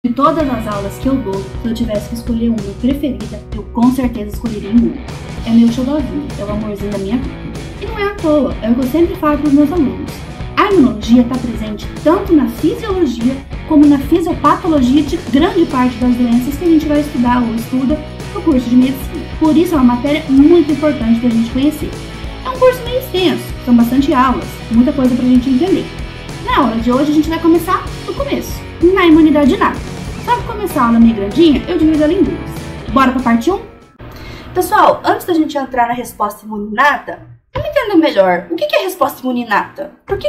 De todas as aulas que eu dou, se eu tivesse que escolher uma preferida, eu com certeza escolheria imuno. É meu xodózinho, é o amorzinho da minha vida. E não é à toa, é o que eu sempre falo para os meus alunos. A imunologia está presente tanto na fisiologia como na fisiopatologia de grande parte das doenças que a gente vai estudar ou estuda no curso de medicina. Por isso é uma matéria muito importante para a gente conhecer. É um curso meio extenso, são bastante aulas, muita coisa para a gente entender. Na aula de hoje a gente vai começar do começo, na imunidade inata. Para começar a aula meio grandinha, eu divido ela em duas. Bora para a parte 1? Pessoal, antes da gente entrar na resposta imune inata, vamos entender melhor o que é resposta imune inata. Por que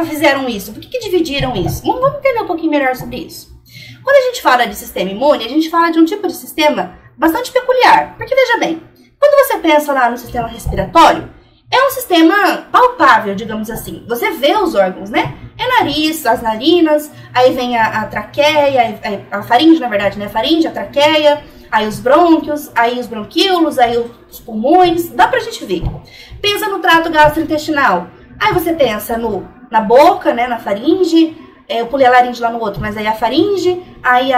fizeram isso? Por que dividiram isso? Vamos entender um pouquinho melhor sobre isso. Quando a gente fala de sistema imune, a gente fala de um tipo de sistema bastante peculiar. Porque veja bem, quando você pensa lá no sistema respiratório, é um sistema palpável, digamos assim. Você vê os órgãos, né? É nariz, as narinas, aí vem a traqueia, a faringe, na verdade, né? A faringe, a traqueia, aí os brônquios, aí os bronquíolos, aí os pulmões. Dá pra gente ver. Pensa no trato gastrointestinal. Aí você pensa na boca, né? Na faringe. Eu pulei a laringe lá no outro, mas aí a faringe, aí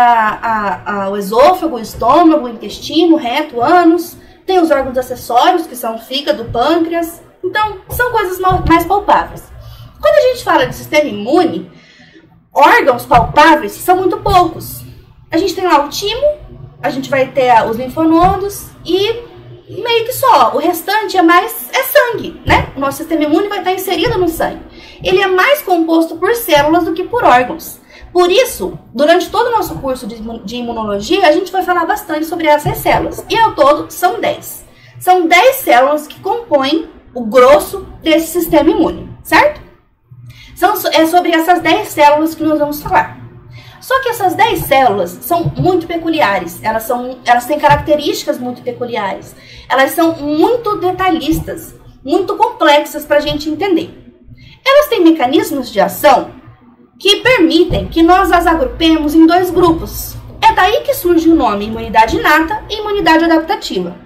o esôfago, o estômago, o intestino, o reto, o ânus. Tem os órgãos acessórios, que são o fígado, o pâncreas. Então, são coisas mais palpáveis. Quando a gente fala de sistema imune, órgãos palpáveis são muito poucos. A gente tem lá o timo, a gente vai ter os linfonodos e meio que só. O restante é sangue, né? O nosso sistema imune vai estar inserido no sangue. Ele é mais composto por células do que por órgãos. Por isso, durante todo o nosso curso de imunologia, a gente vai falar bastante sobre essas células. E ao todo, são 10. São 10 células que compõem o grosso desse sistema imune, certo? É sobre essas 10 células que nós vamos falar. Só que essas 10 células são muito peculiares. Elas têm características muito peculiares. Elas são muito detalhistas, muito complexas para a gente entender. Elas têm mecanismos de ação que permitem que nós as agrupemos em 2 grupos. É daí que surge o nome imunidade inata e imunidade adaptativa.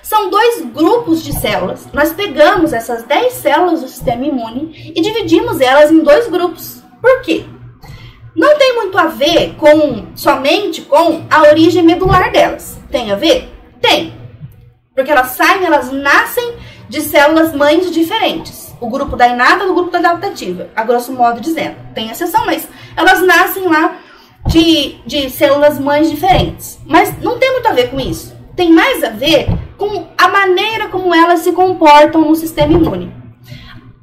São 2 grupos de células. Nós pegamos essas 10 células do sistema imune e dividimos elas em 2 grupos. Por quê? Não tem muito a ver somente com a origem medular delas. Tem a ver? Tem. Porque elas nascem de células mães diferentes. O grupo da inata e o grupo da adaptativa, a grosso modo dizendo. Tem exceção, mas elas nascem lá de células mães diferentes. Mas não tem muito a ver com isso. Tem mais a ver com a maneira como elas se comportam no sistema imune.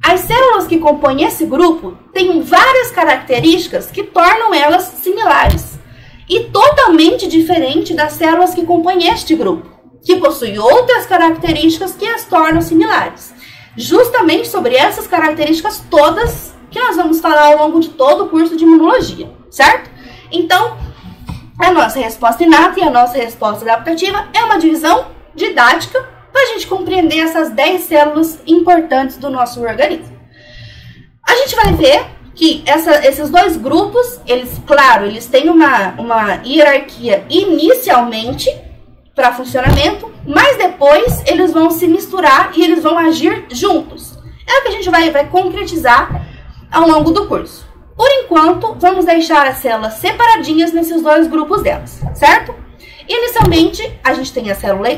As células que compõem esse grupo têm várias características que tornam elas similares e totalmente diferente das células que compõem este grupo, que possuem outras características que as tornam similares. Justamente sobre essas características todas que nós vamos falar ao longo de todo o curso de imunologia, certo? Então, a nossa resposta inata e a nossa resposta adaptativa é uma divisão didática para a gente compreender essas 10 células importantes do nosso organismo. A gente vai ver que esses 2 grupos, eles têm uma hierarquia inicialmente para funcionamento, mas depois eles vão se misturar e eles vão agir juntos. É o que a gente vai concretizar ao longo do curso. Por enquanto, vamos deixar as células separadinhas nesses 2 grupos delas, certo? Inicialmente, a gente tem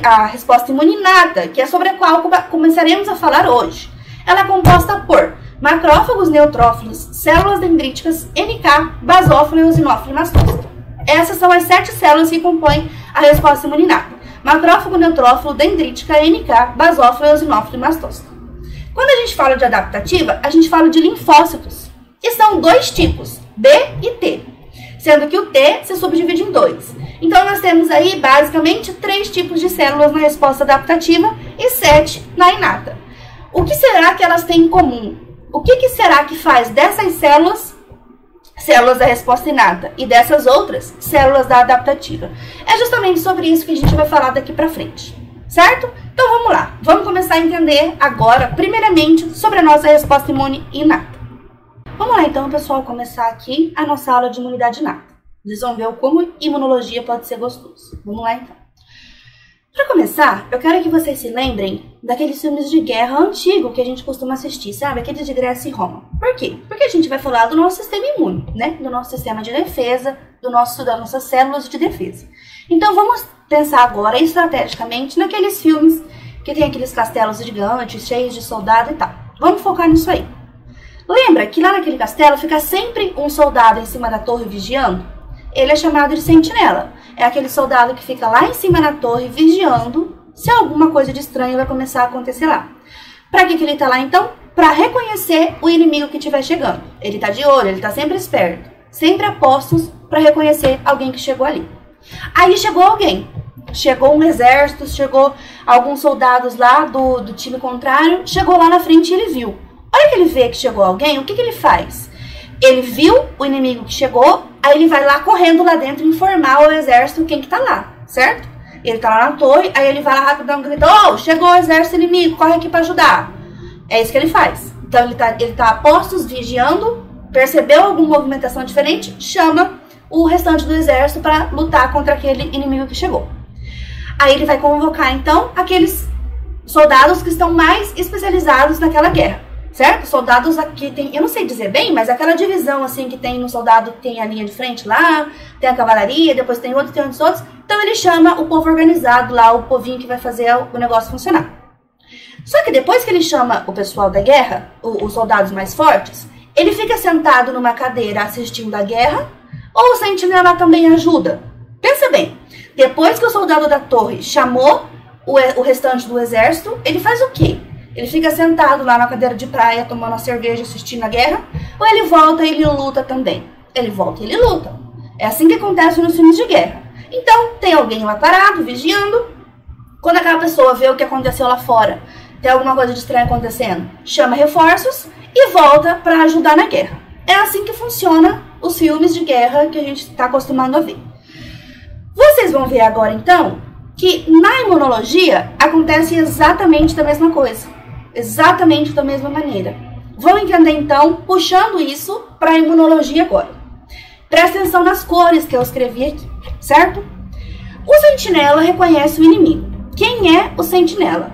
a resposta imune inata, que é sobre a qual começaremos a falar hoje. Ela é composta por macrófagos, neutrófilos, células dendríticas, NK, basófilo, eosinófilo e mastócito. Essas são as 7 células que compõem a resposta imune inata. Macrófago, neutrófilo, dendrítica, NK, basófilo, eosinófilo e mastócito. Quando a gente fala de adaptativa, a gente fala de linfócitos. E são 2 tipos, B e T. Sendo que o T se subdivide em 2. Então, nós temos aí, basicamente, 3 tipos de células na resposta adaptativa e 7 na inata. O que será que elas têm em comum? O que será que faz dessas células da resposta inata, e dessas outras, células da adaptativa? É justamente sobre isso que a gente vai falar daqui pra frente, certo? Então, vamos lá. Vamos começar a entender agora, primeiramente, sobre a nossa resposta imune inata. Vamos lá então, pessoal, começar aqui a nossa aula de imunidade inata. Vocês vão ver como imunologia pode ser gostoso. Vamos lá então. Para começar, eu quero que vocês se lembrem daqueles filmes de guerra antigo que a gente costuma assistir, sabe? Aqueles de Grécia e Roma. Por quê? Porque a gente vai falar do nosso sistema imune, né? Do nosso sistema de defesa, das nossas células de defesa. Então vamos pensar agora estrategicamente naqueles filmes que tem aqueles castelos gigantes, cheios de soldado e tal. Vamos focar nisso aí. Lembra que lá naquele castelo fica sempre um soldado em cima da torre vigiando? Ele é chamado de sentinela. É aquele soldado que fica lá em cima da torre vigiando se alguma coisa de estranho vai começar a acontecer lá. Para que ele tá lá então? Para reconhecer o inimigo que estiver chegando. Ele tá de olho, ele tá sempre esperto, sempre a postos para reconhecer alguém que chegou ali. Aí chegou alguém, chegou um exército, chegou alguns soldados lá do time contrário, chegou lá na frente e ele viu. Olha que ele vê que chegou alguém, o que ele faz? Ele viu o inimigo que chegou, aí ele vai lá correndo lá dentro informar ao exército quem que tá lá, certo? Ele tá lá na torre, aí ele vai lá rapidão, grita: "Oh, chegou o exército inimigo, corre aqui pra ajudar." É isso que ele faz. Então ele tá a postos, vigiando, percebeu alguma movimentação diferente, chama o restante do exército para lutar contra aquele inimigo que chegou. Aí ele vai convocar então aqueles soldados que estão mais especializados naquela guerra. Certo? Soldados aqui tem, eu não sei dizer bem, mas aquela divisão assim que tem no soldado, tem a linha de frente lá, tem a cavalaria, depois tem outros, tem outros. Então ele chama o povo organizado lá, o povinho que vai fazer o negócio funcionar. Só que depois que ele chama o pessoal da guerra, os soldados mais fortes, ele fica sentado numa cadeira assistindo a guerra, ou o sentinela também ajuda? Pensa bem, depois que o soldado da torre chamou o restante do exército, ele faz o quê? Ele fica sentado lá na cadeira de praia, tomando uma cerveja, assistindo a guerra, ou ele volta e ele luta também? Ele volta e ele luta. É assim que acontece nos filmes de guerra. Então, tem alguém lá parado, vigiando. Quando aquela pessoa vê o que aconteceu lá fora, tem alguma coisa de estranho acontecendo, chama reforços e volta para ajudar na guerra. É assim que funciona os filmes de guerra que a gente está acostumado a ver. Vocês vão ver agora, então, que na imunologia acontece exatamente da mesma coisa. Exatamente da mesma maneira. Vão entender então, puxando isso para a imunologia agora. Presta atenção nas cores que eu escrevi aqui, certo? O sentinela reconhece o inimigo. Quem é o sentinela?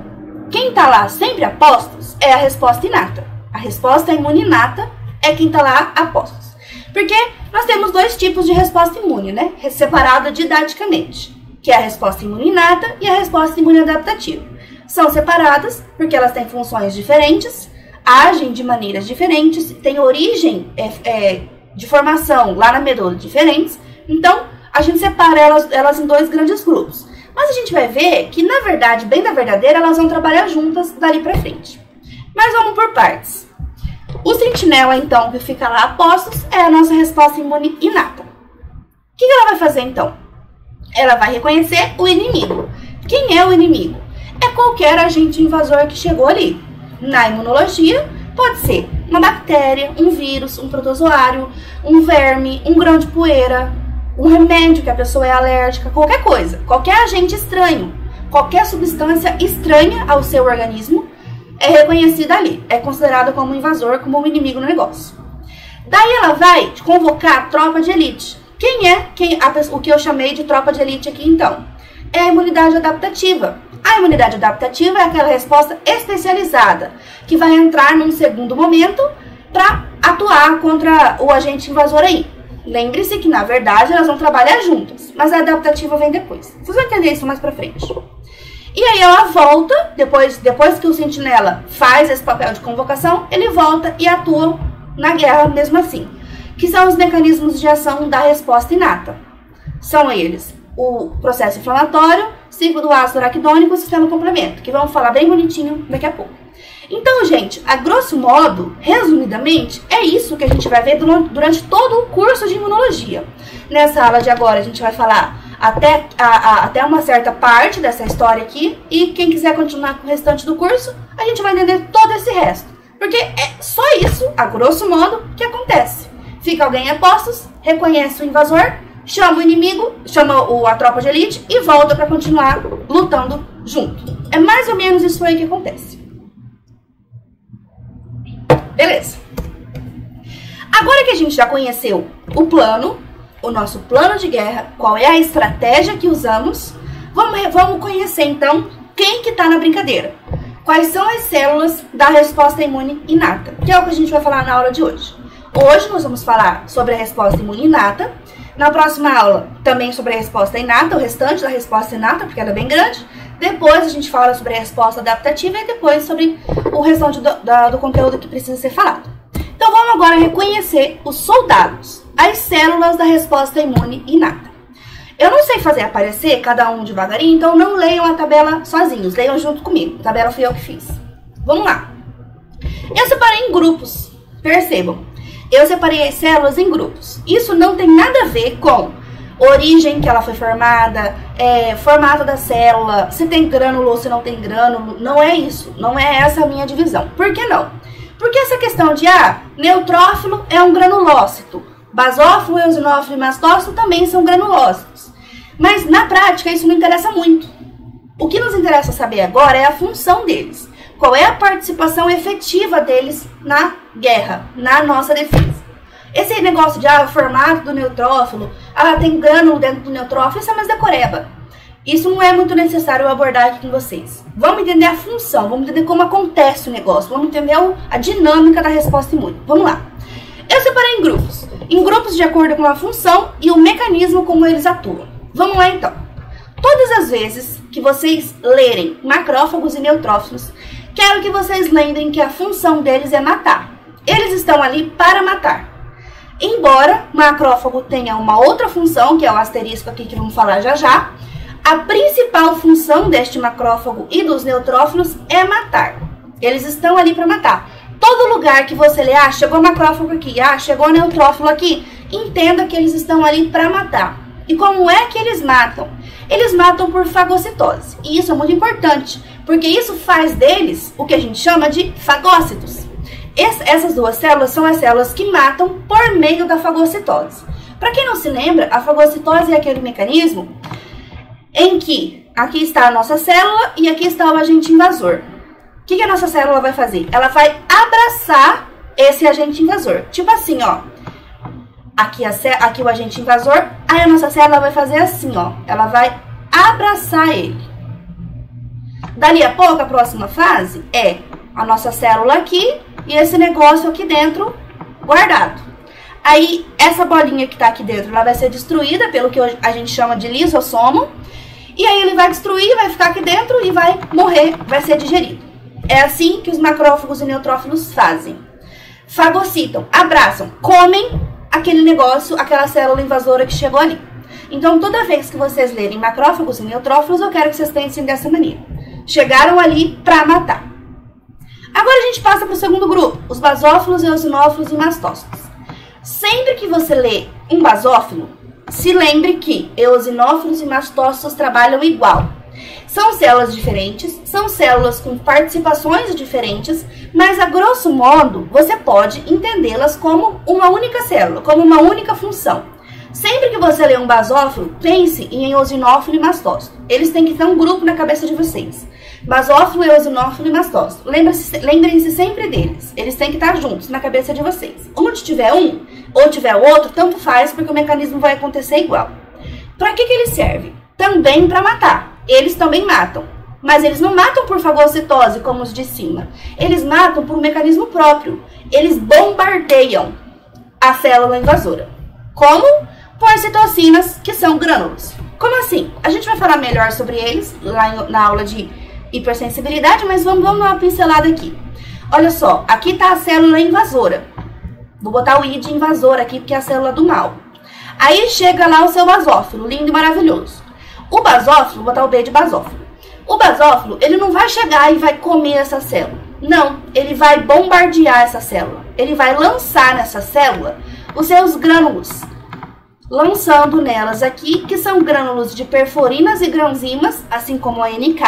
Quem está lá sempre a postos é a resposta inata. A resposta imune inata é quem está lá a postos. Porque nós temos dois tipos de resposta imune, né? Separada didaticamente, que é a resposta imune inata e a resposta imune adaptativa. São separadas porque elas têm funções diferentes, agem de maneiras diferentes, têm origem de formação lá na medula diferentes. Então, a gente separa elas em dois grandes grupos. Mas a gente vai ver que, na verdade, bem na verdadeira, elas vão trabalhar juntas dali pra frente. Mas vamos por partes. O sentinela, então, que fica lá a postos, é a nossa resposta imune inata. O que ela vai fazer, então? Ela vai reconhecer o inimigo. Quem é o inimigo? É qualquer agente invasor que chegou ali. Na imunologia, pode ser uma bactéria, um vírus, um protozoário, um verme, um grão de poeira, um remédio que a pessoa é alérgica, qualquer coisa. Qualquer agente estranho, qualquer substância estranha ao seu organismo é reconhecida ali. É considerada como um invasor, como um inimigo no negócio. Daí ela vai convocar a tropa de elite. Quem é o que eu chamei de tropa de elite aqui, então? É a imunidade adaptativa. A imunidade adaptativa é aquela resposta especializada que vai entrar num segundo momento para atuar contra o agente invasor aí. Lembre-se que, na verdade, elas vão trabalhar juntas, mas a adaptativa vem depois. Vocês vão entender isso mais pra frente. E aí ela volta, depois que o sentinela faz esse papel de convocação, ele volta e atua na guerra mesmo assim. Que são os mecanismos de ação da resposta inata. São eles o processo inflamatório, ciclo do ácido araquidônico e o sistema complemento, que vamos falar bem bonitinho daqui a pouco. Então, gente, a grosso modo, resumidamente, é isso que a gente vai ver durante todo o curso de imunologia. Nessa aula de agora, a gente vai falar até uma certa parte dessa história aqui, e quem quiser continuar com o restante do curso, a gente vai entender todo esse resto. Porque é só isso, a grosso modo, que acontece. Fica alguém a postos, reconhece o invasor, chama o inimigo, chama a tropa de elite e volta para continuar lutando junto. É mais ou menos isso aí que acontece. Beleza. Agora que a gente já conheceu o plano, o nosso plano de guerra, qual é a estratégia que usamos, Vamos conhecer, então, quem que tá na brincadeira. Quais são as células da resposta imune inata, que é o que a gente vai falar na aula de hoje. Hoje nós vamos falar sobre a resposta imune inata. Na próxima aula, também sobre a resposta inata, o restante da resposta inata, porque ela é bem grande. Depois a gente fala sobre a resposta adaptativa e depois sobre o restante do conteúdo que precisa ser falado. Então vamos agora reconhecer os soldados, as células da resposta imune inata. Eu não sei fazer aparecer cada um devagarinho, então não leiam a tabela sozinhos, leiam junto comigo. A tabela fui eu que fiz. Vamos lá. Eu separei em grupos, percebam. Eu separei as células em grupos. Isso não tem nada a ver com origem que ela foi formada, formato da célula, se tem grânulo ou se não tem grânulo. Não é isso, não é essa a minha divisão. Por que não? Porque essa questão de, neutrófilo é um granulócito, basófilo, eosinófilo e mastócito também são granulócitos. Mas na prática isso não interessa muito. O que nos interessa saber agora é a função deles. Qual é a participação efetiva deles na guerra, na nossa defesa. Esse negócio de, o formato do neutrófilo, tem grânulo dentro do neutrófilo, isso é mais decoreba. Isso não é muito necessário eu abordar aqui com vocês. Vamos entender a função, vamos entender como acontece o negócio, vamos entender a dinâmica da resposta imune. Vamos lá. Eu separei em grupos de acordo com a função e o mecanismo como eles atuam. Vamos lá então. Todas as vezes que vocês lerem macrófagos e neutrófilos, quero que vocês lembrem que a função deles é matar. Eles estão ali para matar. Embora macrófago tenha uma outra função, que é o asterisco aqui que vamos falar já já, a principal função deste macrófago e dos neutrófilos é matar. Eles estão ali para matar. Todo lugar que você lê, chegou macrófago aqui, chegou neutrófilo aqui, entenda que eles estão ali para matar. E como é que eles matam? Eles matam por fagocitose. E isso é muito importante, porque isso faz deles o que a gente chama de fagócitos. Essas duas células são as células que matam por meio da fagocitose. Para quem não se lembra, a fagocitose é aquele mecanismo em que aqui está a nossa célula e aqui está o agente invasor. O que a nossa célula vai fazer? Ela vai abraçar esse agente invasor. Tipo assim, Aqui o agente invasor, aí a nossa célula vai fazer assim, ela vai abraçar ele. Dali a pouco, a próxima fase é a nossa célula aqui e esse negócio aqui dentro guardado. Aí, essa bolinha que tá aqui dentro, ela vai ser destruída pelo que a gente chama de lisossomo. E aí ele vai destruir, vai ficar aqui dentro e vai morrer, vai ser digerido. É assim que os macrófagos e neutrófilos fazem. Fagocitam, abraçam, comem aquele negócio, aquela célula invasora que chegou ali. Então, toda vez que vocês lerem macrófagos e neutrófilos, eu quero que vocês pensem dessa maneira. Chegaram ali para matar. Agora a gente passa para o segundo grupo, os basófilos, eosinófilos e mastócitos. Sempre que você lê um basófilo, se lembre que eosinófilos e mastócitos trabalham igual. São células diferentes, são células com participações diferentes, mas a grosso modo você pode entendê-las como uma única célula, como uma única função. Sempre que você lê um basófilo, pense em eosinófilo e mastócito. Eles têm que ter um grupo na cabeça de vocês. Basófilo, eosinófilo e mastócito. Lembrem-se sempre deles. Eles têm que estar juntos na cabeça de vocês. Onde tiver um ou tiver o outro, tanto faz, porque o mecanismo vai acontecer igual. Para que eles servem? Também para matar. Eles também matam, mas eles não matam por fagocitose, como os de cima. Eles matam por um mecanismo próprio. Eles bombardeiam a célula invasora. Como? Por citocinas, que são grânulos. Como assim? A gente vai falar melhor sobre eles lá na aula de hipersensibilidade, mas vamos dar uma pincelada aqui. Olha só, aqui está a célula invasora. Vou botar o I de invasor aqui, porque é a célula do mal. Aí chega lá o seu basófilo, lindo e maravilhoso. O basófilo, vou botar o B de basófilo. O basófilo, ele não vai chegar e vai comer essa célula. Não, ele vai bombardear essa célula. Ele vai lançar nessa célula os seus grânulos. Lançando nelas aqui, que são grânulos de perforinas e granzimas, assim como a NK.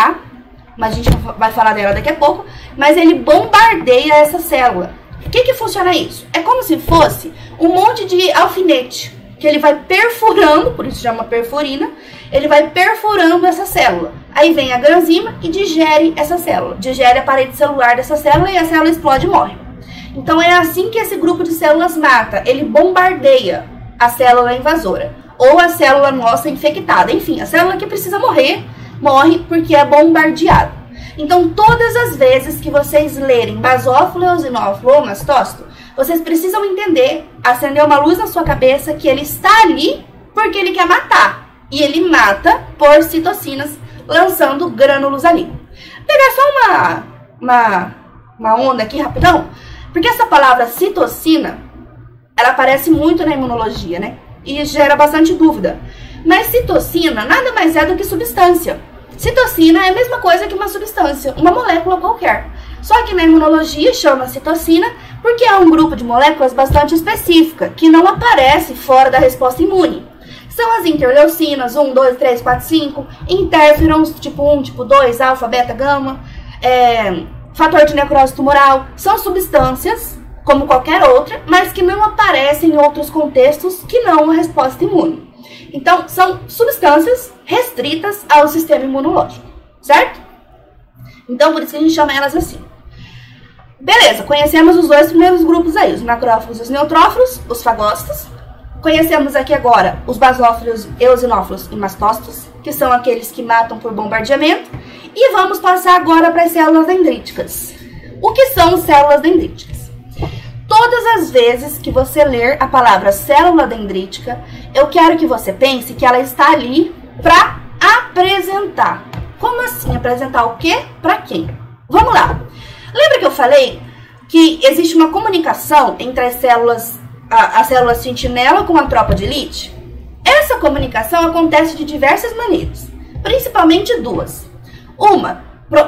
Mas a gente vai falar dela daqui a pouco. Mas ele bombardeia essa célula. O que funciona isso? É como se fosse um monte de alfinete, que ele vai perfurando, por isso chama perforina, ele vai perfurando essa célula. Aí vem a granzima e digere essa célula, digere a parede celular dessa célula e a célula explode e morre. Então é assim que esse grupo de células mata, ele bombardeia a célula invasora, ou a célula nossa infectada, enfim, a célula que precisa morrer morre porque é bombardeado. Então, todas as vezes que vocês lerem basófilo, eosinófilo ou mastócito, vocês precisam entender, acender uma luz na sua cabeça que ele está ali porque ele quer matar. E ele mata por citocinas, lançando grânulos ali. Pegar só uma onda aqui rapidão, porque essa palavra citocina, ela aparece muito na imunologia, né? E gera bastante dúvida. Mas citocina nada mais é do que substância. Citocina é a mesma coisa que uma substância, uma molécula qualquer. Só que na imunologia chama citocina porque é um grupo de moléculas bastante específica, que não aparece fora da resposta imune. São as interleucinas, 1, 2, 3, 4, 5, interferons, tipo 1, tipo 2, alfa, beta, gama, fator de necrose tumoral. São substâncias, como qualquer outra, mas que não aparecem em outros contextos que não a resposta imune. Então, são substâncias restritas ao sistema imunológico, certo? Então, por isso que a gente chama elas assim. Beleza, conhecemos os dois primeiros grupos aí, os macrófagos e os neutrófilos, os fagócitos. Conhecemos aqui agora os basófilos, eosinófilos e mastócitos, que são aqueles que matam por bombardeamento. E vamos passar agora para as células dendríticas. O que são células dendríticas? Todas as vezes que você ler a palavra célula dendrítica, eu quero que você pense que ela está ali para apresentar. Como assim? Apresentar o quê? Para quem? Vamos lá. Lembra que eu falei que existe uma comunicação entre as células, a célula sentinela com a tropa de elite? Essa comunicação acontece de diversas maneiras, principalmente duas. Uma,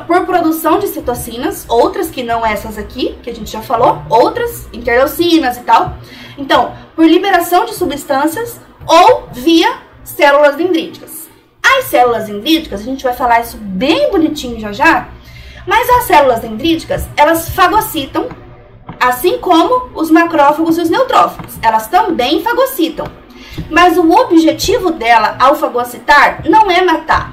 por produção de citocinas, outras que não essas aqui, que a gente já falou, outras, interleucinas e tal. Então, por liberação de substâncias ou via células dendríticas. As células dendríticas, a gente vai falar isso bem bonitinho já, mas as células dendríticas, elas fagocitam, assim como os macrófagos e os neutrófilos. Elas também fagocitam. Mas o objetivo dela, ao fagocitar, não é matar.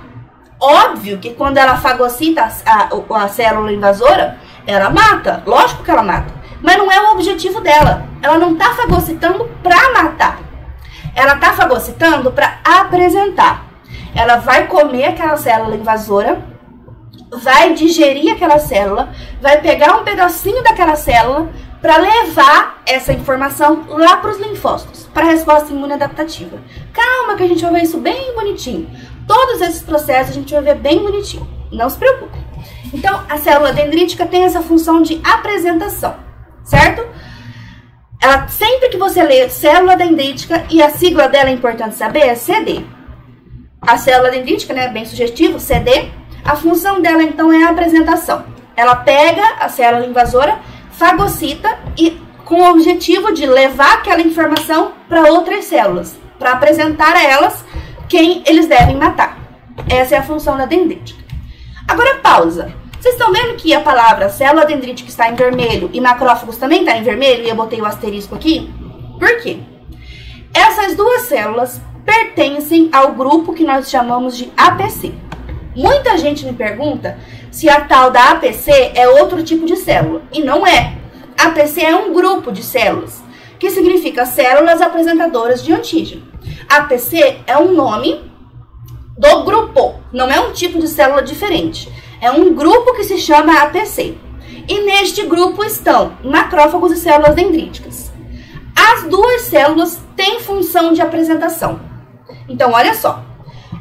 Óbvio que quando ela fagocita a célula invasora, ela mata. Lógico que ela mata. Mas não é o objetivo dela. Ela não está fagocitando para matar. Ela está fagocitando para apresentar. Ela vai comer aquela célula invasora, vai digerir aquela célula, vai pegar um pedacinho daquela célula para levar essa informação lá para os linfócitos, para a resposta imune adaptativa. Calma que a gente vai ver isso bem bonitinho. Todos esses processos a gente vai ver bem bonitinho. Não se preocupe. Então, a célula dendrítica tem essa função de apresentação, certo? Ela, sempre que você lê célula dendrítica, e a sigla dela é importante saber, é CD. A célula dendrítica, né, bem sugestivo, CD, a função dela então é a apresentação. Ela pega a célula invasora, fagocita e com o objetivo de levar aquela informação para outras células, para apresentar a elas quem eles devem matar. Essa é a função da dendrítica. Agora pausa. Vocês estão vendo que a palavra célula dendrítica está em vermelho e macrófagos também está em vermelho? E eu botei o asterisco aqui. Por quê? Essas duas células pertencem ao grupo que nós chamamos de APC. Muita gente me pergunta se a tal da APC é outro tipo de célula. E não é. APC é um grupo de células, que significa células apresentadoras de antígeno. APC é um nome do grupo, não é um tipo de célula diferente. É um grupo que se chama APC. E neste grupo estão macrófagos e células dendríticas. As duas células têm função de apresentação. Então, olha só.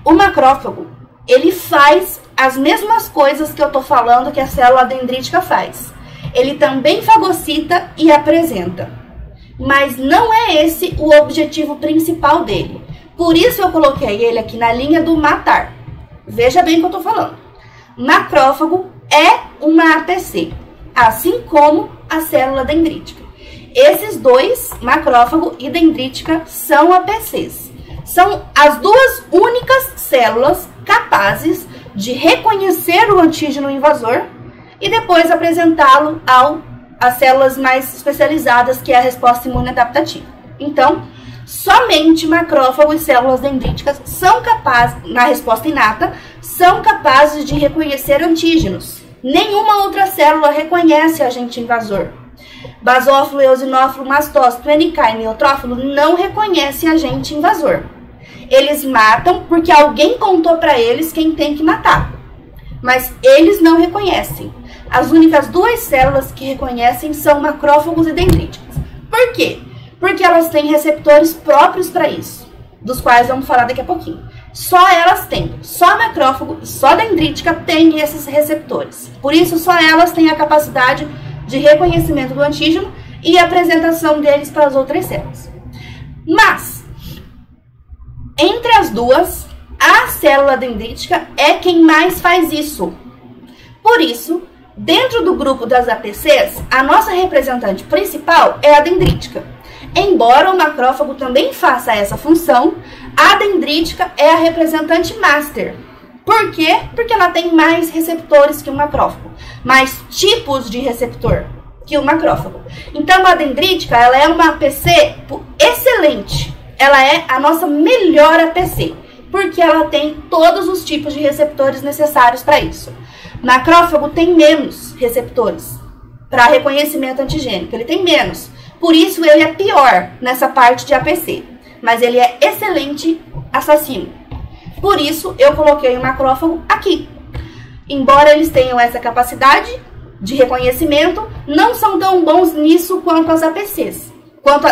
O macrófago, ele faz as mesmas coisas que eu tô falando que a célula dendrítica faz. Ele também fagocita e apresenta. Mas não é esse o objetivo principal dele. Por isso eu coloquei ele aqui na linha do matar. Veja bem o que eu tô falando. Macrófago é uma APC, assim como a célula dendrítica. Esses dois, macrófago e dendrítica, são APCs. São as duas únicas células capazes de reconhecer o antígeno invasor e depois apresentá-lo às células mais especializadas, que é a resposta imune adaptativa. Então, somente macrófago e células dendríticas são capazes, na resposta inata, são capazes de reconhecer antígenos. Nenhuma outra célula reconhece agente invasor. Basófilo, eosinófilo, mastócito, NK e neutrófilo não reconhecem agente invasor. Eles matam porque alguém contou para eles quem tem que matar. Mas eles não reconhecem. As únicas duas células que reconhecem são macrófagos e dendríticas. Por quê? Porque elas têm receptores próprios para isso, dos quais vamos falar daqui a pouquinho. Só elas têm, só macrófago e só dendrítica têm esses receptores. Por isso, só elas têm a capacidade de reconhecimento do antígeno e apresentação deles para as outras células. Mas, entre as duas, a célula dendrítica é quem mais faz isso. Por isso, dentro do grupo das APCs, a nossa representante principal é a dendrítica. Embora o macrófago também faça essa função, a dendrítica é a representante master. Por quê? Porque ela tem mais receptores que o macrófago, mais tipos de receptor que o macrófago. Então, a dendrítica, ela é uma APC excelente. Ela é a nossa melhor APC, porque ela tem todos os tipos de receptores necessários para isso. Macrófago tem menos receptores para reconhecimento antigênico, ele tem menos. Por isso, ele é pior nessa parte de APC, mas ele é excelente assassino. Por isso, eu coloquei o macrófago aqui. Embora eles tenham essa capacidade de reconhecimento, não são tão bons nisso quanto as APCs. Quanto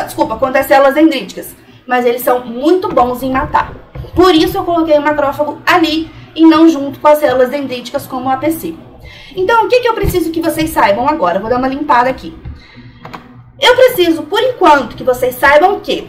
as células dendríticas. Mas eles são muito bons em matar. Por isso, eu coloquei o macrófago ali e não junto com as células dendríticas como o APC. Então, o que eu preciso que vocês saibam agora? Vou dar uma limpada aqui. Eu preciso, por enquanto, que vocês saibam que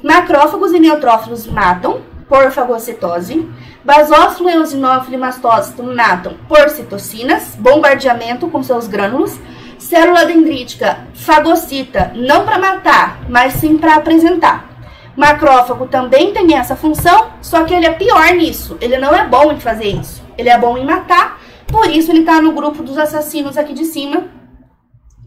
macrófagos e neutrófilos matam por fagocitose, basófilo, eosinófilo e mastócito matam por citocinas, bombardeamento com seus grânulos, célula dendrítica fagocita não para matar, mas sim para apresentar. Macrófago também tem essa função, só que ele é pior nisso, ele não é bom em fazer isso, ele é bom em matar, por isso ele está no grupo dos assassinos aqui de cima,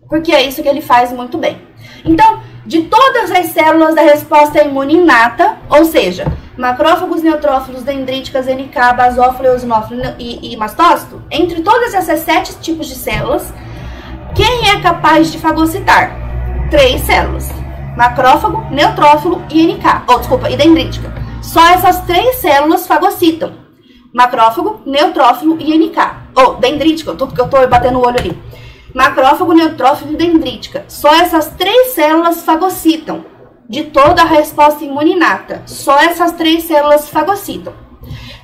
porque é isso que ele faz muito bem. Então, de todas as células da resposta imune inata, ou seja, macrófagos, neutrófilos, dendríticas, NK, basófilo, eosinófilo e mastócito, entre todas essas 7 tipos de células, quem é capaz de fagocitar? 3 células. Macrófago, neutrófilo e NK. E dendrítica. Só essas 3 células fagocitam. Macrófago, neutrófilo e NK. Dendrítica, tudo que eu tô batendo o olho ali. Macrófago, neutrófilo e dendrítica. Só essas 3 células fagocitam. De toda a resposta imune inata, só essas 3 células fagocitam.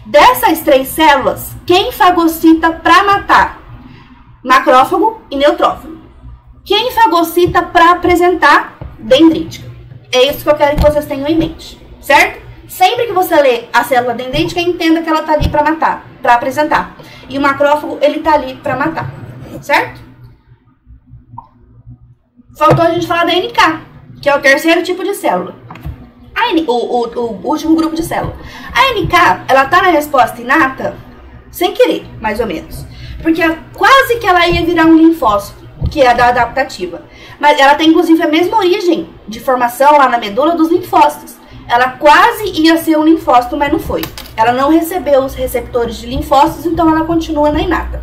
Dessas 3 células, quem fagocita para matar? Macrófago e neutrófilo. Quem fagocita para apresentar? Dendrítica. É isso que eu quero que vocês tenham em mente, certo? Sempre que você lê a célula dendrítica, entenda que ela está ali para matar, para apresentar. E o macrófago, ele está ali para matar, certo? Faltou a gente falar da NK, que é o terceiro tipo de célula. O último grupo de célula. A NK, ela tá na resposta inata sem querer, mais ou menos. Porque quase que ela ia virar um linfócito, que é a da adaptativa. Mas ela tem, inclusive, a mesma origem de formação lá na medula dos linfócitos. Ela quase ia ser um linfócito, mas não foi. Ela não recebeu os receptores de linfócitos, então ela continua na inata.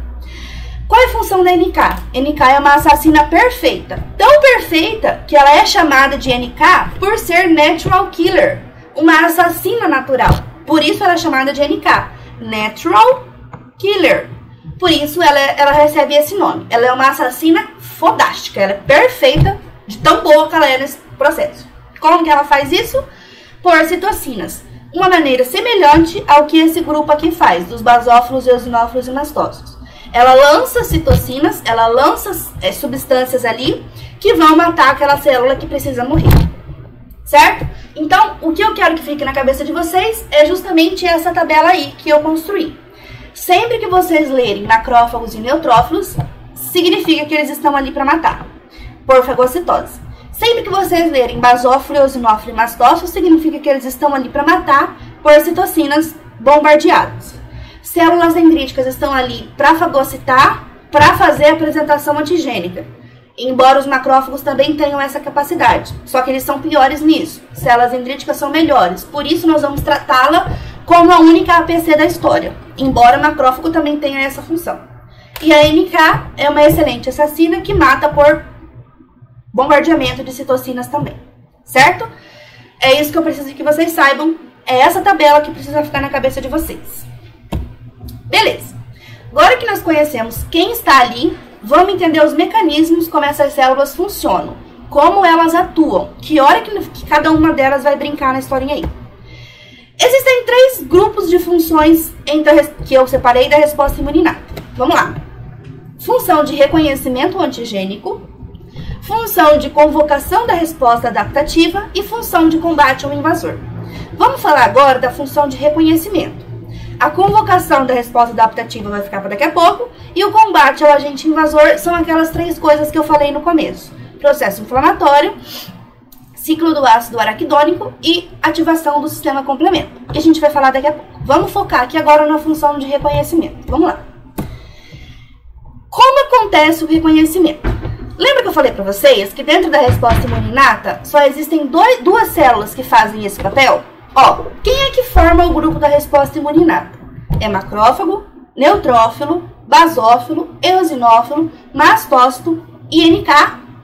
Qual é a função da NK? NK é uma assassina perfeita. Tão perfeita que ela é chamada de NK por ser natural killer. Uma assassina natural. Por isso ela é chamada de NK. Natural killer. Por isso ela recebe esse nome. Ela é uma assassina fodástica. Ela é perfeita de tão boa que ela é nesse processo. Como que ela faz isso? Por citocinas. Uma maneira semelhante ao que esse grupo aqui faz, dos basófilos, eosinófilos e mastócitos. Ela lança citocinas, ela lança substâncias ali que vão matar aquela célula que precisa morrer. Certo? Então, o que eu quero que fique na cabeça de vocês é justamente essa tabela aí que eu construí. Sempre que vocês lerem macrófagos e neutrófilos, significa que eles estão ali para matar, por fagocitose. Sempre que vocês lerem basófilo, eosinófilo e mastócito, significa que eles estão ali para matar, por citocinas bombardeadas. Células dendríticas estão ali para fagocitar, para fazer a apresentação antigênica. Embora os macrófagos também tenham essa capacidade, só que eles são piores nisso. Células dendríticas são melhores, por isso nós vamos tratá-la como a única APC da história, embora o macrófago também tenha essa função. E a NK é uma excelente assassina que mata por bombardeamento de citocinas também, certo? É isso que eu preciso que vocês saibam É essa tabela que precisa ficar na cabeça de vocês. Beleza. Agora que nós conhecemos quem está ali, vamos entender os mecanismos, como essas células funcionam, como elas atuam, que hora que cada uma delas vai brincar na historinha aí. Existem 3 grupos de funções que eu separei da resposta imune inata. Vamos lá. Função de reconhecimento antigênico, função de convocação da resposta adaptativa e função de combate ao invasor. Vamos falar agora da função de reconhecimento. A convocação da resposta adaptativa vai ficar para daqui a pouco e o combate ao agente invasor são aquelas 3 coisas que eu falei no começo. Processo inflamatório, ciclo do ácido araquidônico e ativação do sistema complemento, que a gente vai falar daqui a pouco. Vamos focar aqui agora na função de reconhecimento. Vamos lá. Como acontece o reconhecimento? Lembra que eu falei para vocês que dentro da resposta imune inata só existem 2 células que fazem esse papel? Ó, quem é que forma o grupo da resposta imune inata? É macrófago, neutrófilo, basófilo, eosinófilo, mastócito, INK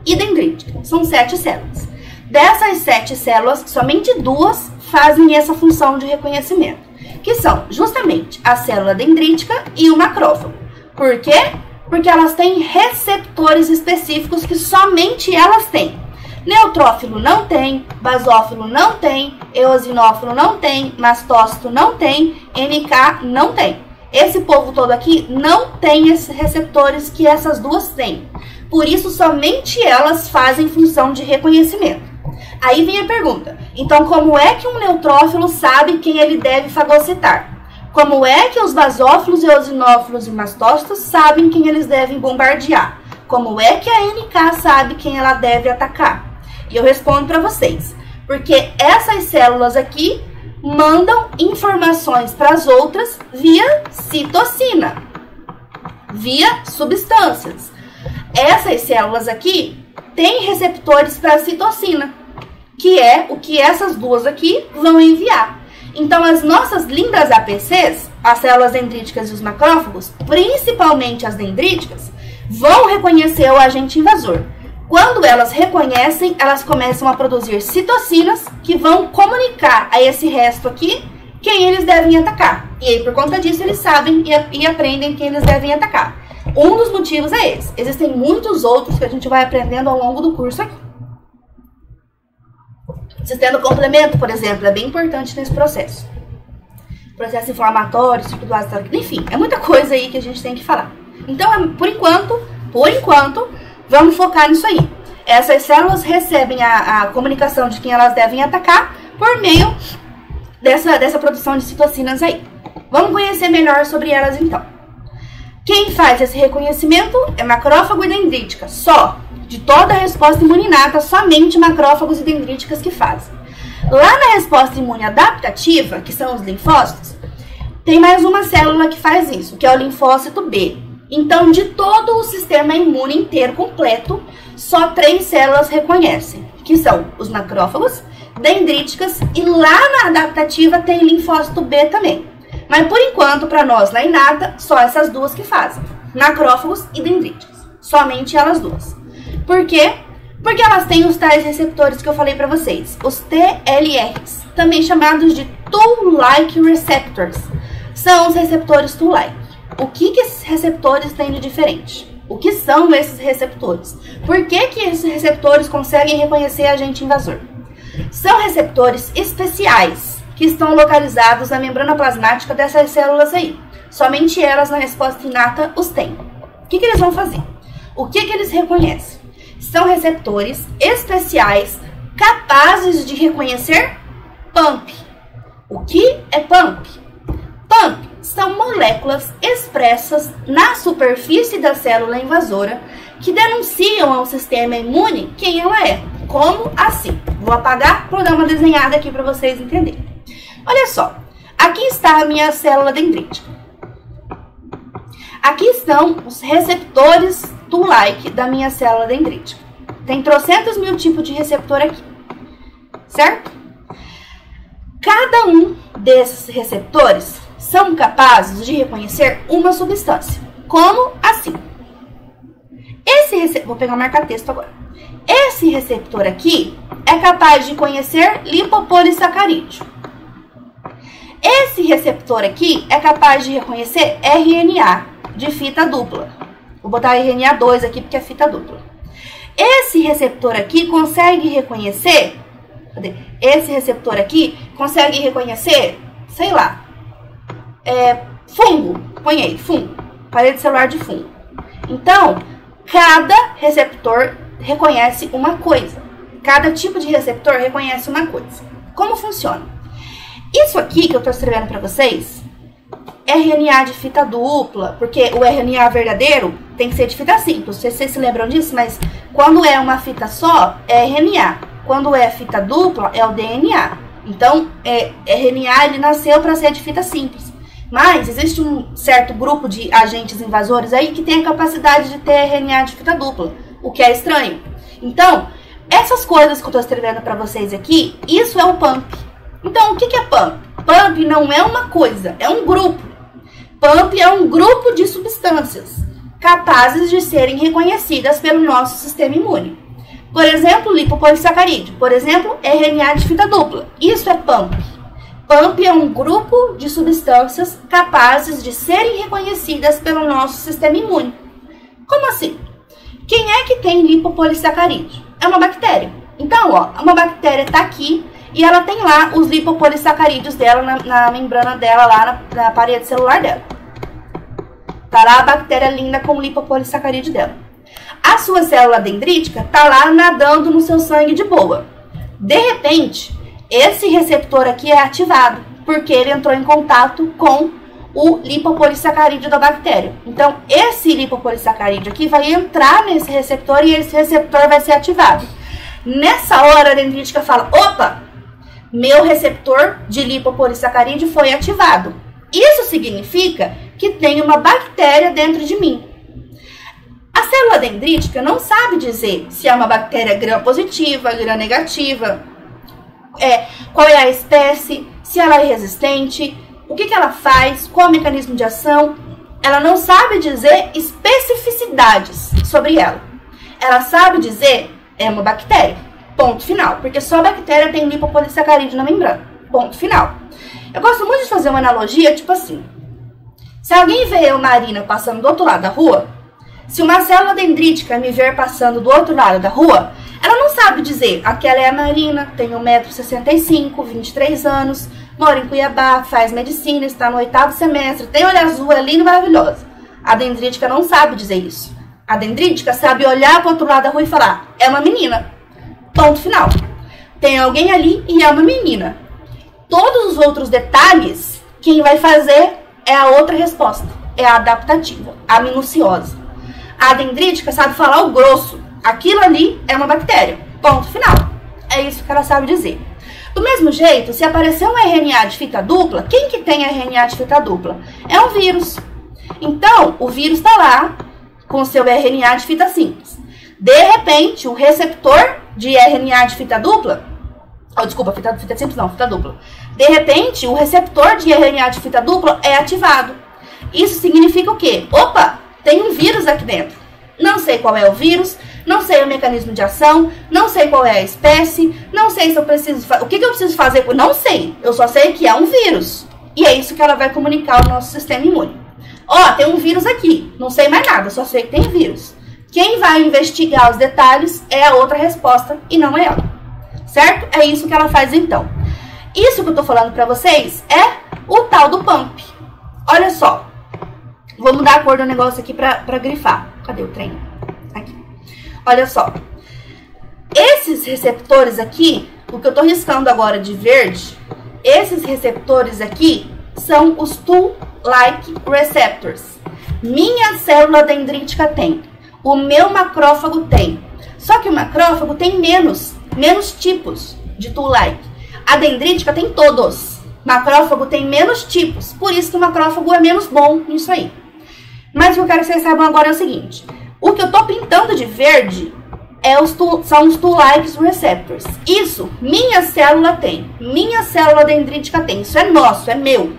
e dendrítica. São 7 células. Dessas 7 células, somente 2 fazem essa função de reconhecimento, que são justamente a célula dendrítica e o macrófago. Por quê? Porque elas têm receptores específicos que somente elas têm. Neutrófilo não tem, basófilo não tem, eosinófilo não tem, mastócito não tem, NK não tem. Esse povo todo aqui não tem esses receptores que essas 2 têm. Por isso, somente elas fazem função de reconhecimento. Aí vem a pergunta, então como é que um neutrófilo sabe quem ele deve fagocitar? Como é que os basófilos, eosinófilos e mastócitos sabem quem eles devem bombardear? Como é que a NK sabe quem ela deve atacar? E eu respondo para vocês, porque essas células aqui mandam informações para as outras via citocina, via substâncias. Essas células aqui têm receptores para citocina, que é o que essas 2 aqui vão enviar. Então, as nossas lindas APCs, as células dendríticas e os macrófagos, principalmente as dendríticas, vão reconhecer o agente invasor. Quando elas reconhecem, elas começam a produzir citocinas que vão comunicar a esse resto aqui quem eles devem atacar. E aí, por conta disso, eles sabem e aprendem quem eles devem atacar. Um dos motivos é esse. Existem muitos outros que a gente vai aprendendo ao longo do curso aqui. Sistema complemento, por exemplo, é bem importante nesse processo. Processo inflamatório, ciclo do ácido araquidônico, enfim, é muita coisa aí que a gente tem que falar. Então, por enquanto, vamos focar nisso aí. Essas células recebem a comunicação de quem elas devem atacar por meio dessa produção de citocinas aí. Vamos conhecer melhor sobre elas então. Quem faz esse reconhecimento é macrófago e dendrítica, só. De toda a resposta imune inata, somente macrófagos e dendríticas que fazem. Lá na resposta imune adaptativa, que são os linfócitos, tem mais uma célula que faz isso, que é o linfócito B. Então, de todo o sistema imune inteiro completo, só 3 células reconhecem, que são os macrófagos, dendríticas e lá na adaptativa tem linfócito B também. Mas por enquanto, para nós na inata, só essas 2 que fazem, macrófagos e dendríticas. Somente elas 2. Por quê? Porque elas têm os tais receptores que eu falei para vocês, os TLRs, também chamados de Toll-like receptors. São os receptores Toll-like. O que esses receptores têm de diferente? O que são esses receptores? Por que esses receptores conseguem reconhecer agente invasor? São receptores especiais que estão localizados na membrana plasmática dessas células aí. Somente elas, na resposta inata, os têm. O que eles vão fazer? O que eles reconhecem? São receptores especiais capazes de reconhecer PAMP. O que é PAMP? PAMP são moléculas expressas na superfície da célula invasora que denunciam ao sistema imune quem ela é. Como assim? Vou apagar para dar uma desenhada aqui para vocês entenderem. Olha só, aqui está a minha célula dendrítica. Aqui estão os receptores Toll-like da minha célula dendrítica. Tem trocentos mil tipos de receptor aqui, certo? Cada um desses receptores são capazes de reconhecer uma substância. Como assim? Vou pegar o marca-texto agora. Esse receptor aqui é capaz de conhecer lipopolissacarídeo. Esse receptor aqui é capaz de reconhecer RNA de fita dupla. Vou botar RNA2 aqui porque é fita dupla. Esse receptor aqui consegue reconhecer... Cadê? Esse receptor aqui consegue reconhecer, sei lá, fungo. Põe aí, fungo. Parede celular de fungo. Então, cada receptor reconhece uma coisa. Cada tipo de receptor reconhece uma coisa. Como funciona? Isso aqui que eu estou escrevendo para vocês é RNA de fita dupla, porque o RNA verdadeiro tem que ser de fita simples. Não sei se vocês se lembram disso, mas quando é uma fita só, é RNA. Quando é fita dupla, é o DNA. Então, RNA ele nasceu para ser de fita simples. Mas existe um certo grupo de agentes invasores aí que tem a capacidade de ter RNA de fita dupla, o que é estranho. Então, essas coisas que eu estou escrevendo para vocês aqui, isso é o PAMP. Então, o que é PAMP? PAMP não é uma coisa, é um grupo. PAMP é um grupo de substâncias capazes de serem reconhecidas pelo nosso sistema imune. Por exemplo, lipopolissacarídeo. Por exemplo, RNA de fita dupla. Isso é PAMP. PAMP é um grupo de substâncias capazes de serem reconhecidas pelo nosso sistema imune. Como assim? Quem é que tem lipopolissacarídeo? É uma bactéria. Então, ó, uma bactéria está aqui e ela tem lá os lipopolissacarídeos dela na membrana dela, lá na parede celular dela. Tá lá a bactéria linda com o lipopolissacarídeo dela. A sua célula dendrítica tá lá nadando no seu sangue de boa. De repente, esse receptor aqui é ativado, porque ele entrou em contato com o lipopolissacarídeo da bactéria. Então, esse lipopolissacarídeo aqui vai entrar nesse receptor e esse receptor vai ser ativado. Nessa hora, a dendrítica fala, opa, meu receptor de lipopolissacarídeo foi ativado. Isso significa que tem uma bactéria dentro de mim. A célula dendrítica não sabe dizer se é uma bactéria gram-positiva, gram-negativa, qual é a espécie, se ela é resistente, o que ela faz, qual é o mecanismo de ação. Ela não sabe dizer especificidades sobre ela. Ela sabe dizer, é uma bactéria, ponto final, porque só a bactéria tem lipopolissacarídeo na membrana, ponto final. Eu gosto muito de fazer uma analogia, tipo assim, se alguém vê eu, Marina, passando do outro lado da rua, se uma célula dendrítica me ver passando do outro lado da rua, ela não sabe dizer, aquela é a Marina, tem 1,65 m, 23 anos, mora em Cuiabá, faz medicina, está no 8º semestre, tem olho azul, é linda e maravilhosa. A dendrítica não sabe dizer isso. A dendrítica sabe olhar para o outro lado da rua e falar, é uma menina, ponto final. Tem alguém ali e é uma menina. Todos os outros detalhes, quem vai fazer é a outra resposta, é a adaptativa, a minuciosa. A dendrítica sabe falar o grosso. Aquilo ali é uma bactéria. Ponto final. É isso que ela sabe dizer. Do mesmo jeito, se aparecer um RNA de fita dupla, quem que tem RNA de fita dupla? É um vírus. Então, o vírus está lá com seu RNA de fita simples. De repente, o receptor de RNA de fita dupla... desculpa, fita simples não, fita dupla. De repente, o receptor de RNA de fita dupla é ativado. Isso significa o quê? Opa! Tem um vírus aqui dentro. Não sei qual é o vírus, não sei o mecanismo de ação, não sei qual é a espécie, não sei se eu preciso... O que eu preciso fazer? Não sei. Eu só sei que é um vírus. E é isso que ela vai comunicar ao nosso sistema imune. Ó, tem um vírus aqui. Não sei mais nada, só sei que tem vírus. Quem vai investigar os detalhes é a outra resposta e não é ela. Certo? É isso que ela faz então. Isso que eu tô falando pra vocês é o tal do PAMP. Olha só. Vou mudar a cor do negócio aqui pra grifar. Cadê o trem? Aqui. Olha só. Esses receptores aqui, o que eu tô riscando agora de verde, esses receptores aqui são os Toll-like receptors. Minha célula dendrítica tem. O meu macrófago tem. Só que o macrófago tem menos tipos de Toll-like. A dendrítica tem todos. Macrófago tem menos tipos. Por isso que o macrófago é menos bom nisso aí. Mas o que eu quero que vocês saibam agora é o seguinte. O que eu tô pintando de verde são os Toll-like receptors. Isso minha célula tem. Minha célula dendrítica tem. Isso é nosso, é meu.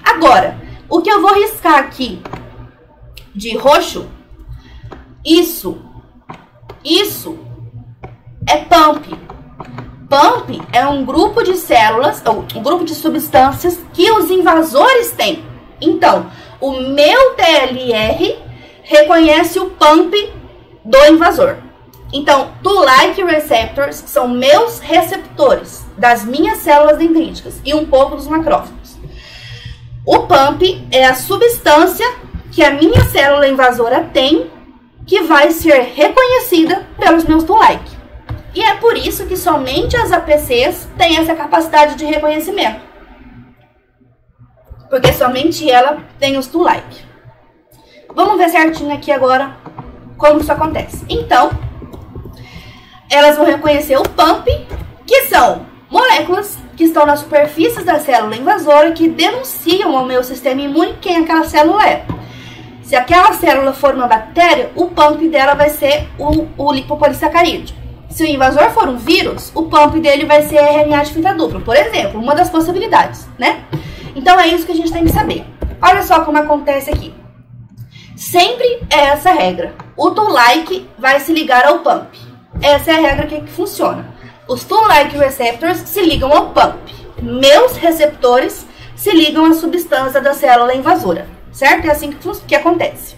Agora, o que eu vou riscar aqui de roxo, isso é PAMP. PAMP é um grupo de células, ou um grupo de substâncias que os invasores têm. Então, o meu TLR reconhece o PAMP do invasor. Então, Toll-like receptors são meus receptores das minhas células dendríticas e um pouco dos macrófagos. O PAMP é a substância que a minha célula invasora tem que vai ser reconhecida pelos meus Toll-like. E é por isso que somente as APCs têm essa capacidade de reconhecimento. Porque somente ela tem os Toll-like. Vamos ver certinho aqui agora como isso acontece. Então, elas vão reconhecer o PAMP, que são moléculas que estão nas superfícies da célula invasora que denunciam ao meu sistema imune quem aquela célula é. Se aquela célula for uma bactéria, o PAMP dela vai ser o lipopolissacarídeo. Se o invasor for um vírus, o PAMP dele vai ser RNA de fita dupla, por exemplo, uma das possibilidades, né? Então é isso que a gente tem que saber. Olha só como acontece aqui. Sempre é essa regra. O Toll-like vai se ligar ao PAMP. Essa é a regra que funciona. Os Toll-like receptors se ligam ao PAMP. Meus receptores se ligam à substância da célula invasora. Certo? É assim que acontece.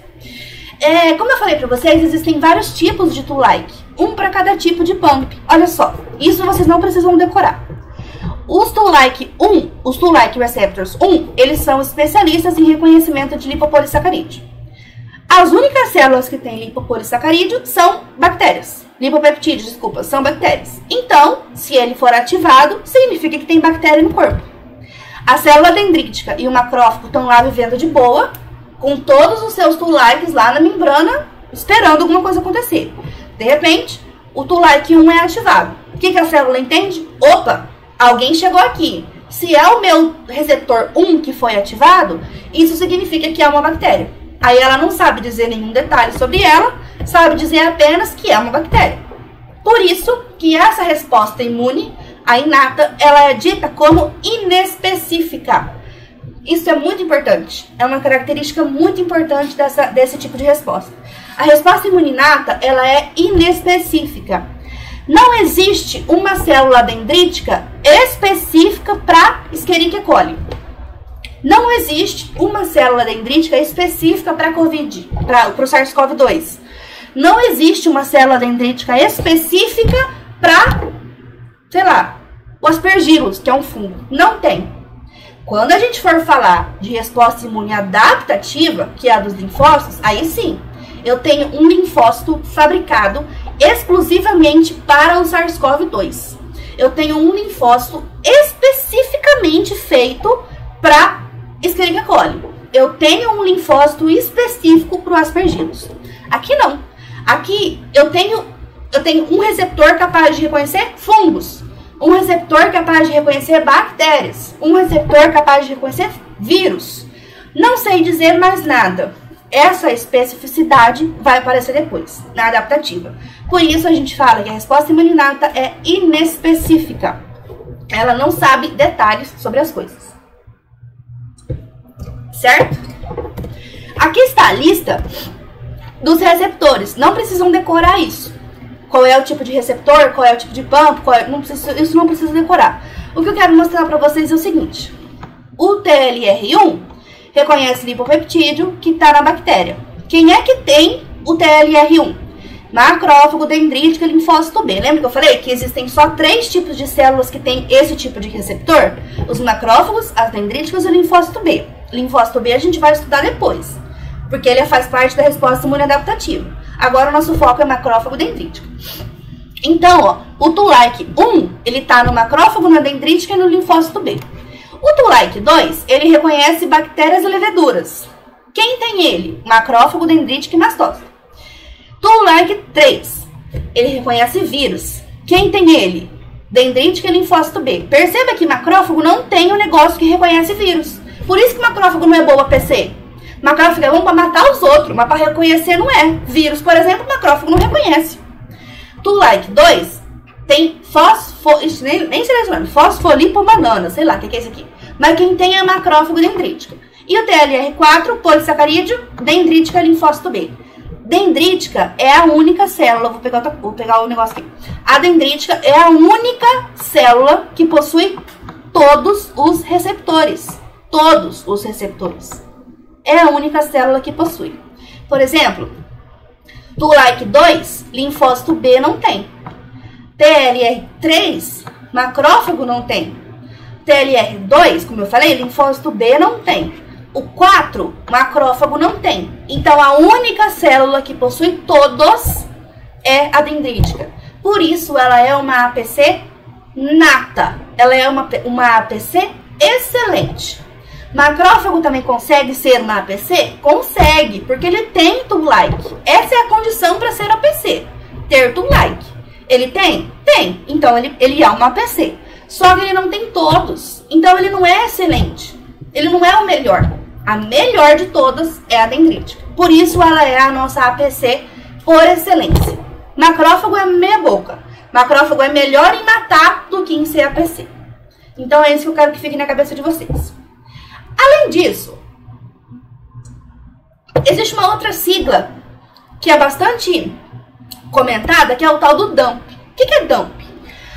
Como eu falei para vocês, existem vários tipos de Toll-like. Um para cada tipo de PAMP. Olha só, isso vocês não precisam decorar. Os Toll-like 1, os Toll-like receptors 1, eles são especialistas em reconhecimento de lipopolissacarídeo. As únicas células que têm lipopolissacarídeo são bactérias. Lipopeptídeos, desculpa, são bactérias. Então, se ele for ativado, significa que tem bactéria no corpo. A célula dendrítica e o macrófago estão lá vivendo de boa, com todos os seus Toll-likes lá na membrana, esperando alguma coisa acontecer. De repente, o Toll-like 1 é ativado. O que a célula entende? Opa, alguém chegou aqui. Se é o meu receptor 1 que foi ativado, isso significa que é uma bactéria. Aí ela não sabe dizer nenhum detalhe sobre ela, sabe dizer apenas que é uma bactéria. Por isso que essa resposta imune, a inata, ela é dita como inespecífica. Isso é muito importante. É uma característica muito importante desse tipo de resposta. A resposta imune inata, ela é inespecífica. Não existe uma célula dendrítica específica para Escherichia coli. Não existe uma célula dendrítica específica para COVID, para o SARS-CoV-2. Não existe uma célula dendrítica específica para, sei lá, o Aspergillus, que é um fungo. Não tem. Quando a gente for falar de resposta imune adaptativa, que é a dos linfócitos, aí sim, eu tenho um linfócito fabricado exclusivamente para o SARS-CoV-2. Eu tenho um linfócito especificamente feito para Escherichia coli. Eu tenho um linfócito específico para o Aspergillus. Aqui não. Aqui eu tenho um receptor capaz de reconhecer fungos, um receptor capaz de reconhecer bactérias, um receptor capaz de reconhecer vírus. Não sei dizer mais nada. Essa especificidade vai aparecer depois, na adaptativa. Por isso a gente fala que a resposta imune inata é inespecífica. Ela não sabe detalhes sobre as coisas. Certo? Aqui está a lista dos receptores. Não precisam decorar isso. Qual é o tipo de receptor, qual é o tipo de PAMP, isso não precisa decorar. O que eu quero mostrar para vocês é o seguinte. O TLR1 reconhece lipopeptídeo que está na bactéria. Quem é que tem o TLR1? Macrófago, dendrítica e linfócito B. Lembra que eu falei que existem só 3 tipos de células que têm esse tipo de receptor? Os macrófagos, as dendríticas e o linfócito B. Linfócito B a gente vai estudar depois, porque ele faz parte da resposta imune adaptativa. Agora o nosso foco é macrófago dendrítica. Então, ó, o Toll-like 1, ele tá no macrófago, na dendrítica e no linfócito B. O Toll-like 2, ele reconhece bactérias e leveduras. Quem tem ele? Macrófago, dendrítica e mastócito. Toll-like 3, ele reconhece vírus. Quem tem ele? Dendrítica e linfócito B. Perceba que macrófago não tem um negócio que reconhece vírus. Por isso que macrófago não é boa PC. Macrófago é bom para matar os outros, mas para reconhecer não é. Vírus, por exemplo, macrófago não reconhece. Toll-like 2 tem fosfolipobananas, sei lá o que é isso aqui. Mas quem tem é macrófago dendrítica. E o TLR4, polissacarídeo, dendrítica, linfócito B. dendrítica é a única célula, vou pegar o negócio aqui. A dendrítica é a única célula que possui todos os receptores. Todos os receptores. É a única célula que possui. Por exemplo, Tool-like 2, linfócito B não tem. TLR3, macrófago não tem. TLR2, como eu falei, linfócito B não tem. O 4, macrófago não tem. Então, a única célula que possui todos é a dendrítica. Por isso, ela é uma APC nata. Ela é uma APC excelente. Macrófago também consegue ser uma APC? Consegue, porque ele tem Tool-like. Essa é a condição para ser APC, ter Tool-like. Ele tem? Tem. Então, ele é uma APC. Só que ele não tem todos. Então, ele não é excelente. Ele não é o melhor. A melhor de todas é a dendrítica. Por isso, ela é a nossa APC por excelência. Macrófago é meia boca. Macrófago é melhor em matar do que em ser APC. Então, é isso que eu quero que fique na cabeça de vocês. Além disso, existe uma outra sigla que é bastante comentada, que é o tal do DUMP. O que é DUMP?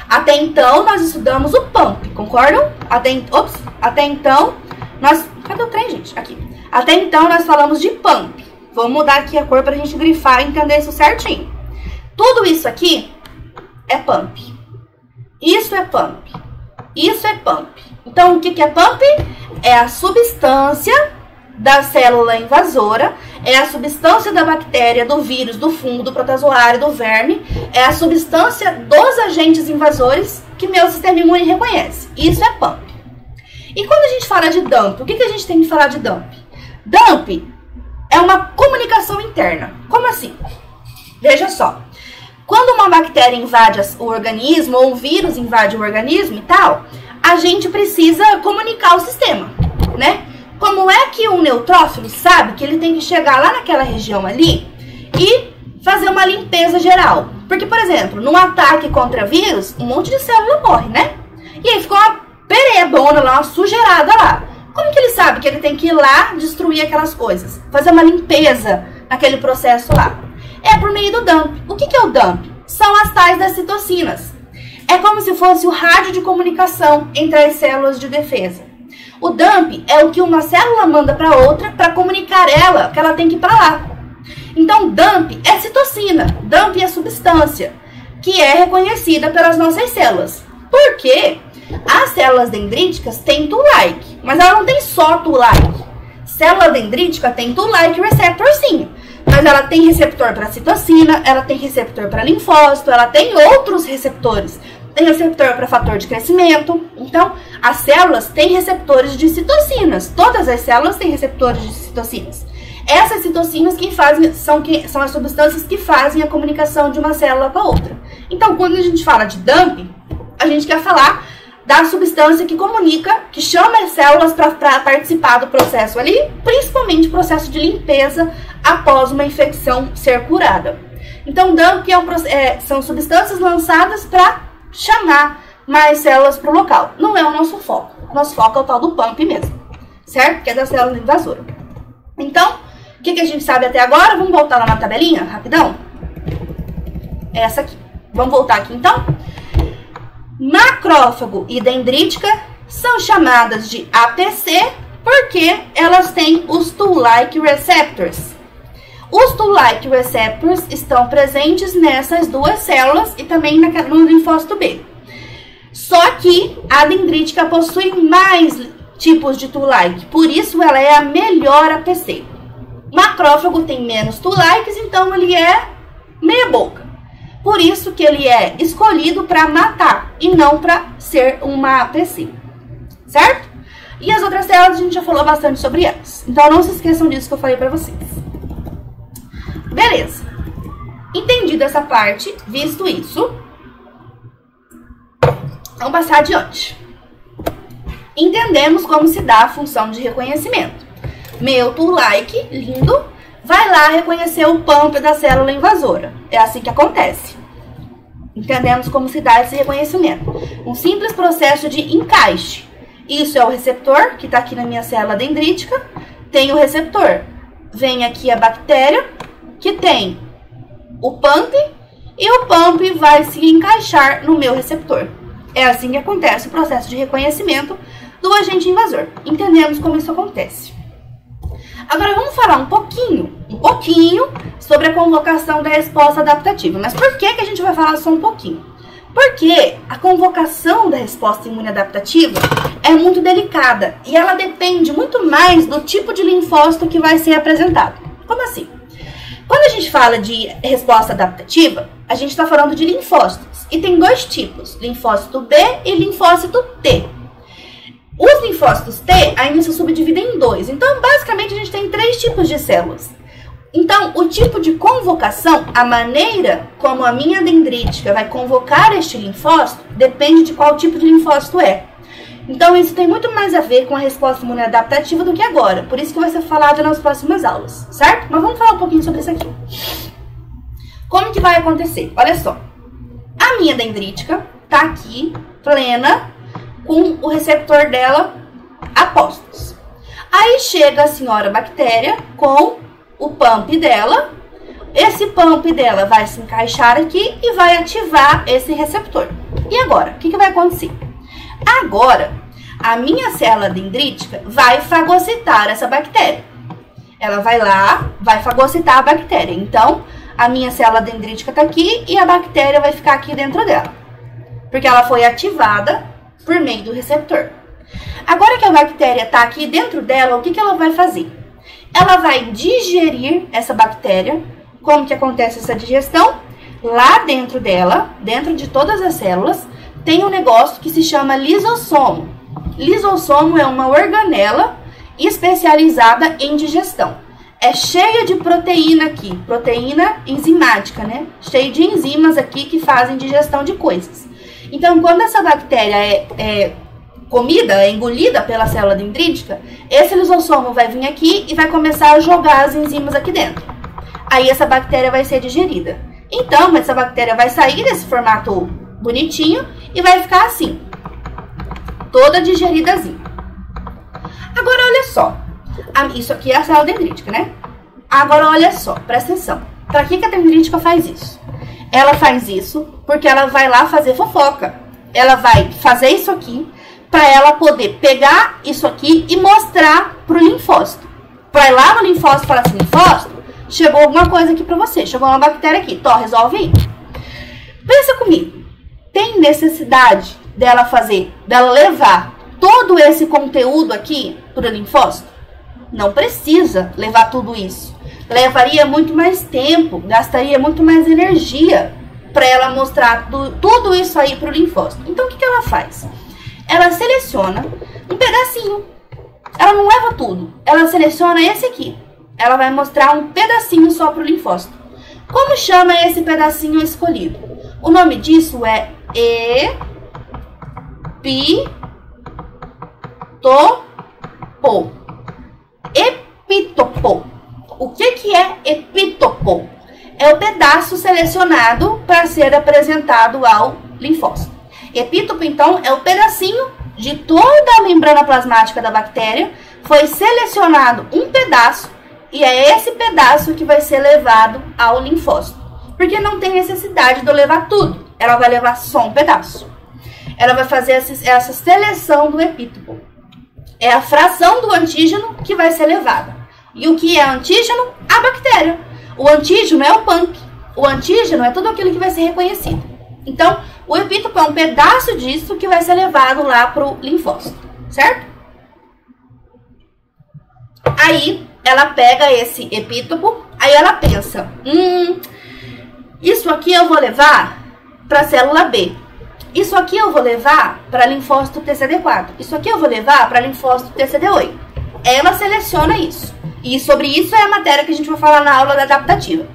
Até então, nós estudamos o PUMP, concordam? Até então, nós... Cadê o trem, gente? Aqui. Até então, nós falamos de PUMP. Vou mudar aqui a cor para a gente grifar e entender isso certinho. Tudo isso aqui é PUMP. Isso é PUMP. Isso é PUMP. Então, o que é PUMP? É a substância da célula invasora, é a substância da bactéria, do vírus, do fungo, do protozoário, do verme, é a substância dos agentes invasores que meu sistema imune reconhece. Isso é PUMP. E quando a gente fala de DUMP, o que a gente tem que falar de DUMP? DUMP é uma comunicação interna. Como assim? Veja só. Quando uma bactéria invade o organismo, ou um vírus invade o organismo e tal, a gente precisa comunicar o sistema, né? Como é que um neutrófilo sabe que ele tem que chegar lá naquela região ali e fazer uma limpeza geral? Porque, por exemplo, num ataque contra vírus, um monte de célula morre, né? E aí ficou uma perebona lá, uma sujeirada lá. Como que ele sabe que ele tem que ir lá destruir aquelas coisas? Fazer uma limpeza naquele processo lá? É por meio do DUMP. O que é o DUMP? São as tais das citocinas. É como se fosse o rádio de comunicação entre as células de defesa. O DUMP é o que uma célula manda para outra para comunicar ela que ela tem que ir para lá. Então, DUMP é citocina. DUMP é substância que é reconhecida pelas nossas células. Por quê? As células dendríticas têm Tool-like, mas ela não tem só Tool-like. Célula dendrítica tem Tool-like receptor sim, mas ela tem receptor para citocina, ela tem receptor para linfócito, ela tem outros receptores. Tem receptor para fator de crescimento. Então, as células têm receptores de citocinas. Todas as células têm receptores de citocinas. Essas citocinas são as substâncias que fazem a comunicação de uma célula com a outra. Então, quando a gente fala de DUMP, a gente quer falar da substância que comunica, que chama as células para participar do processo ali, principalmente o processo de limpeza após uma infecção ser curada. Então, DUMP são substâncias lançadas para chamar mais células para o local. Não é o nosso foco. O nosso foco é o tal do PUMP mesmo, certo? Que é da célula invasora. Então, o que a gente sabe até agora? Vamos voltar lá na tabelinha, rapidão? Essa aqui. Vamos voltar aqui, então? Macrófago e dendrítica são chamadas de APC porque elas têm os Tool-like receptors. Os Tool-like receptors estão presentes nessas duas células e também no linfócito B. Só que a dendrítica possui mais tipos de Tool-like, por isso ela é a melhor APC. Macrófago tem menos Tool-likes, então ele é meia boca. Por isso que ele é escolhido para matar e não para ser uma APC, certo? E as outras células a gente já falou bastante sobre elas, então não se esqueçam disso que eu falei para vocês. Beleza. Entendido essa parte, visto isso, vamos passar adiante. Entendemos como se dá a função de reconhecimento. Meu Tool-like, lindo, vai lá reconhecer o PUMP da célula invasora. É assim que acontece. Entendemos como se dá esse reconhecimento. Um simples processo de encaixe. Isso é o receptor, que está aqui na minha célula dendrítica. Tem o receptor. Vem aqui a bactéria, que tem o pump e o pump vai se encaixar no meu receptor. É assim que acontece o processo de reconhecimento do agente invasor. Entendemos como isso acontece. Agora vamos falar um pouquinho sobre a convocação da resposta adaptativa. Mas por que a gente vai falar só um pouquinho? Porque a convocação da resposta imune adaptativa é muito delicada e ela depende muito mais do tipo de linfócito que vai ser apresentado. Como assim? Quando a gente fala de resposta adaptativa, a gente está falando de linfócitos. E tem dois tipos, linfócito B e linfócito T. Os linfócitos T ainda se subdividem em dois. Então, basicamente, a gente tem 3 tipos de células. Então, o tipo de convocação, a maneira como a minha dendrítica vai convocar este linfócito, depende de qual tipo de linfócito é. Então, isso tem muito mais a ver com a resposta imune adaptativa do que agora. Por isso que vai ser falado nas próximas aulas, certo? Mas vamos falar um pouquinho sobre isso aqui. Como que vai acontecer? Olha só. A minha dendrítica tá aqui, plena, com o receptor dela a postos. Aí chega a senhora bactéria com o pump dela. Esse pump dela vai se encaixar aqui e vai ativar esse receptor. E agora? O que vai acontecer? Agora, a minha célula dendrítica vai fagocitar essa bactéria. Ela vai lá, vai fagocitar a bactéria. Então, a minha célula dendrítica está aqui e a bactéria vai ficar aqui dentro dela. Porque ela foi ativada por meio do receptor. Agora que a bactéria está aqui dentro dela, o que ela vai fazer? Ela vai digerir essa bactéria. Como que acontece essa digestão? Lá dentro dela, dentro de todas as células, tem um negócio que se chama lisossomo. Lisossomo é uma organela especializada em digestão. É cheia de proteína aqui, proteína enzimática, né? Cheia de enzimas aqui que fazem digestão de coisas. Então, quando essa bactéria é comida, é engolida pela célula dendrítica, esse lisossomo vai vir aqui e vai começar a jogar as enzimas aqui dentro. Aí essa bactéria vai ser digerida. Então, essa bactéria vai sair desse formato bonitinho e vai ficar assim, toda digeridazinha. Agora, olha só. Isso aqui é a célula dendrítica, né? Agora, olha só, presta atenção. Pra que a dendrítica faz isso? Ela faz isso porque ela vai lá fazer fofoca. Ela vai fazer isso aqui para ela poder pegar isso aqui e mostrar pro linfócito. Pra ir lá no linfócito e falar assim, linfócito, chegou alguma coisa aqui pra você. Chegou uma bactéria aqui. Tó, resolve aí. Pensa comigo. Tem necessidade dela levar todo esse conteúdo aqui pro linfócito? Não precisa levar tudo isso. Levaria muito mais tempo, gastaria muito mais energia para ela mostrar tudo isso aí para o linfócito. Então, o que ela faz? Ela seleciona um pedacinho. Ela não leva tudo. Ela seleciona esse aqui. Ela vai mostrar um pedacinho só para o linfócito. Como chama esse pedacinho escolhido? O nome disso é epítopo. Epítopo. O que é epítopo? É o pedaço selecionado para ser apresentado ao linfócito. Epítopo, então, é o pedacinho de toda a membrana plasmática da bactéria. Foi selecionado um pedaço e é esse pedaço que vai ser levado ao linfócito. Porque não tem necessidade de eu levar tudo. Ela vai levar só um pedaço. Ela vai fazer essa seleção do epítopo. É a fração do antígeno que vai ser levada. E o que é antígeno? A bactéria. O antígeno é o pump. O antígeno é tudo aquilo que vai ser reconhecido. Então, o epítopo é um pedaço disso que vai ser levado lá para o linfócito, certo? Aí, ela pega esse epítopo, aí ela pensa, isso aqui eu vou levar para a célula B. Isso aqui eu vou levar para linfócito TCD4. Isso aqui eu vou levar para linfócito TCD8. Ela seleciona isso. E sobre isso é a matéria que a gente vai falar na aula da adaptativa.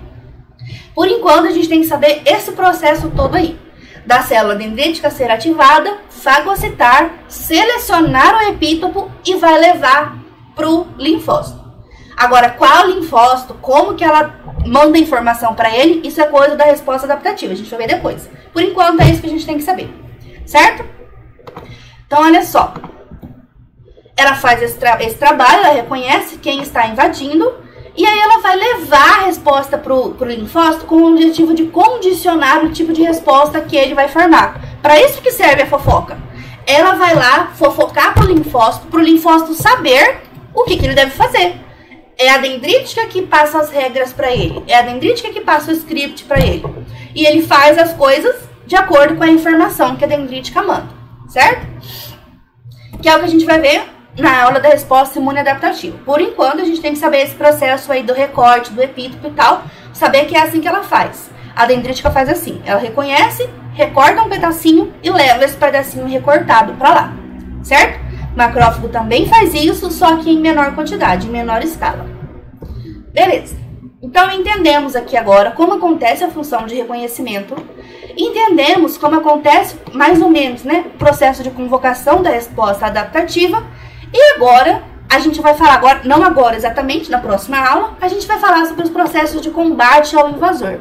Por enquanto, a gente tem que saber esse processo todo aí. Da célula dendrítica ser ativada, fagocitar, selecionar o epítopo e vai levar para o linfócito. Agora, qual linfócito, como que ela manda informação para ele, isso é coisa da resposta adaptativa. A gente vai ver depois. Por enquanto, é isso que a gente tem que saber. Certo? Então, olha só. Ela faz esse trabalho, ela reconhece quem está invadindo E aí ela vai levar a resposta pro linfócito com o objetivo de condicionar o tipo de resposta que ele vai formar. Para isso que serve a fofoca. Ela vai lá fofocar pro linfócito saber o que ele deve fazer. É a dendrítica que passa as regras para ele. É a dendrítica que passa o script para ele. E ele faz as coisas de acordo com a informação que a dendrítica manda, certo? Que é o que a gente vai ver na aula da resposta imune adaptativa. Por enquanto, a gente tem que saber esse processo aí do recorte, do epítopo e tal, saber que é assim que ela faz. A dendrítica faz assim, ela reconhece, recorta um pedacinho e leva esse pedacinho recortado para lá, certo? O macrófago também faz isso, só que em menor quantidade, em menor escala. Beleza. Então, entendemos aqui agora como acontece a função de reconhecimento, entendemos como acontece, mais ou menos, né, o processo de convocação da resposta adaptativa, e agora, a gente vai falar, agora, não agora exatamente, na próxima aula, a gente vai falar sobre os processos de combate ao invasor.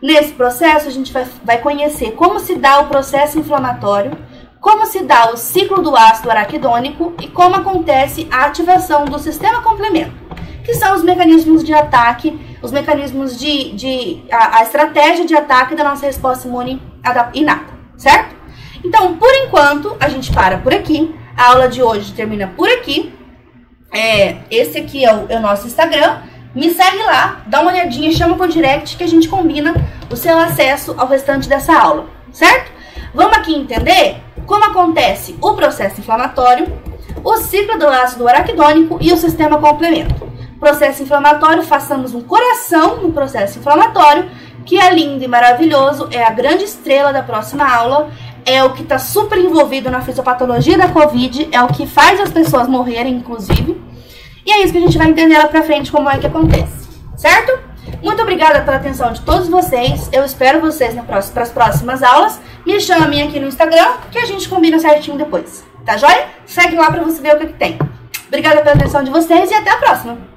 Nesse processo, a gente vai conhecer como se dá o processo inflamatório, como se dá o ciclo do ácido araquidônico e como acontece a ativação do sistema complemento, que são os mecanismos de ataque, os mecanismos a estratégia de ataque da nossa resposta imune inata, certo? Então, por enquanto, a gente para por aqui. A aula de hoje termina por aqui. Esse aqui é o nosso Instagram. Me segue lá, dá uma olhadinha, chama por direct que a gente combina o seu acesso ao restante dessa aula, certo? Vamos aqui entender como acontece o processo inflamatório, o ciclo do ácido araquidônico e o sistema complemento. Processo inflamatório, façamos um coração no processo inflamatório, que é lindo e maravilhoso, é a grande estrela da próxima aula, é o que está super envolvido na fisiopatologia da Covid, é o que faz as pessoas morrerem, inclusive. E é isso que a gente vai entender lá pra frente, como é que acontece, certo? Muito obrigada pela atenção de todos vocês, eu espero vocês para as próximas aulas. Me chamem aqui no Instagram, que a gente combina certinho depois, tá joia? Segue lá pra você ver o que tem. Obrigada pela atenção de vocês e até a próxima!